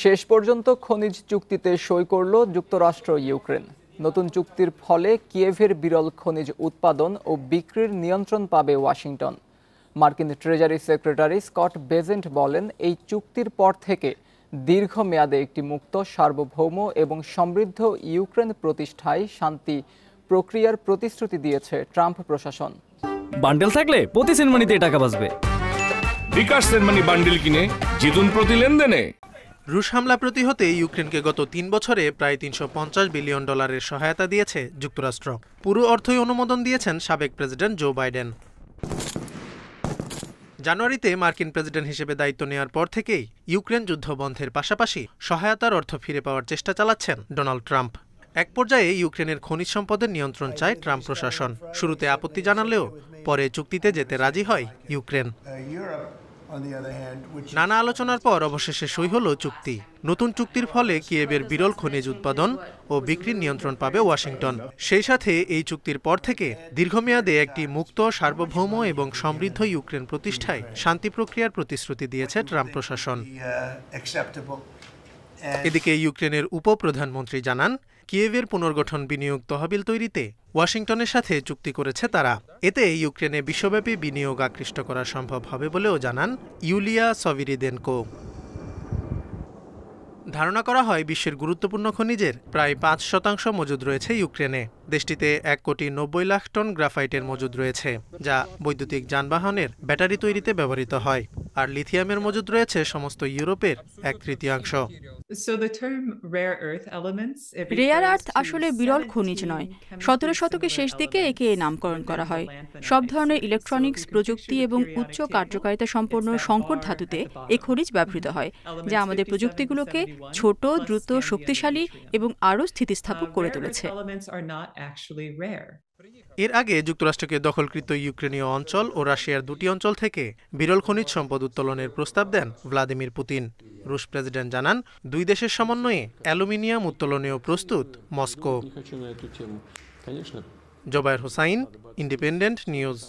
শেষ পর্যন্ত খনিজ চুক্তিতে সই করল যুক্তরাষ্ট্র ইউক্রেন। নতুন চুক্তির ফলে কিয়েভের বিরল খনিজ উৎপাদন ও বিক্রির নিয়ন্ত্রণ পাবে ওয়াশিংটন। মার্কিন ট্রেজারি সেক্রেটারি স্কট বেজেন্ট বলেন, এই চুক্তির পর থেকে দীর্ঘমেয়াদে একটি মুক্ত, সার্বভৌম এবং সমৃদ্ধ ইউক্রেন প্রতিষ্ঠায় শান্তি প্রক্রিয়ার প্রতিশ্রুতি দিয়েছে ট্রাম্প প্রশাসন। বান্ডেল থাকলে প্রতি সেনমানিতে টাকা বাঁচবে। বিকাশ সেনমানি বান্ডেল কিনে জিতুন প্রতি লেনদেনে। রুশ হামলা প্রতিহতে ইউক্রেনকে গত ৩ বছরে প্রায় $৩৫০ বিলিয়ন সহায়তা দিয়েছে যুক্তরাষ্ট্র। পুরো অর্থই অনুমোদন দিয়েছেন সাবেক প্রেসিডেন্ট জো বাইডেন। জানুয়ারিতে মার্কিন প্রেসিডেন্ট হিসেবে দায়িত্ব নেওয়ার পর থেকেই ইউক্রেন যুদ্ধ বন্ধের পাশাপাশি সহায়তার অর্থ ফিরে পাওয়ার চেষ্টা চালাচ্ছেন ডোনাল্ড ট্রাম্প। এক পর্যায়ে ইউক্রেনের খনিজ সম্পদের নিয়ন্ত্রণ চায় ট্রাম্প প্রশাসন। শুরুতে আপত্তি জানালেও পরে চুক্তিতে যেতে রাজি হয় ইউক্রেন। নানা আলোচনার পর অবশেষে সই হল চুক্তি। নতুন চুক্তির ফলে কিয়েভের বিরল খনিজ উৎপাদন ও বিক্রির নিয়ন্ত্রণ পাবে ওয়াশিংটন। সেই সাথে এই চুক্তির পর থেকে দীর্ঘমেয়াদে একটি মুক্ত, সার্বভৌম এবং সমৃদ্ধ ইউক্রেন প্রতিষ্ঠায় শান্তি প্রক্রিয়ার প্রতিশ্রুতি দিয়েছে ট্রাম্প প্রশাসন। এদিকে ইউক্রেনের উপপ্রধানমন্ত্রী জানান, কিয়েভের পুনর্গঠন বিনিয়োগ তহবিল তৈরিতে ওয়াশিংটনের সাথে চুক্তি করেছে তারা। এতে ইউক্রেনে বিশ্বব্যাপী বিনিয়োগ আকৃষ্ট করা সম্ভব হবে বলেও জানান ইউলিয়া সভিরিদেনকো। ধারণা করা হয় বিশ্বের গুরুত্বপূর্ণ খনিজের প্রায় ৫% মজুদ রয়েছে ইউক্রেনে। দেশটিতে ১,৯০,০০,০০০ টন গ্রাফাইটের মজুদ রয়েছে, যা বৈদ্যুতিক যানবাহনের ব্যাটারি তৈরিতে ব্যবহৃত হয়। আর লিথিয়ামের মজুদ রয়েছে সমস্ত ইউরোপের ১/৩। রেয়ার আর্থ আসলে বিরল খনিজ নয়। ১৭ শতকের শেষ দিকে একে নামকরণ করা হয়। সব ধরনের ইলেকট্রনিক্স, প্রযুক্তি এবং উচ্চ কার্যকারিতা সম্পন্ন সংকর ধাতুতে এই খনিজ ব্যবহৃত হয়, যা আমাদের প্রযুক্তিগুলোকে ছোট, দ্রুত, শক্তিশালী এবং আরও স্থিতিস্থাপক করে তুলেছে। এর আগে যুক্তরাষ্ট্রকে দখলকৃত ইউক্রেনীয় অঞ্চল ও রাশিয়ার ২টি অঞ্চল থেকে বিরল খনিজ সম্পদ উত্তোলনের প্রস্তাব দেন ভ্লাদিমির পুতিন। রুশ প্রেসিডেন্ট জানান, দুই দেশের সমন্বয়ে অ্যালুমিনিয়াম উত্তোলনেও প্রস্তুত Moscow. Zobayer Hossain, Independent news.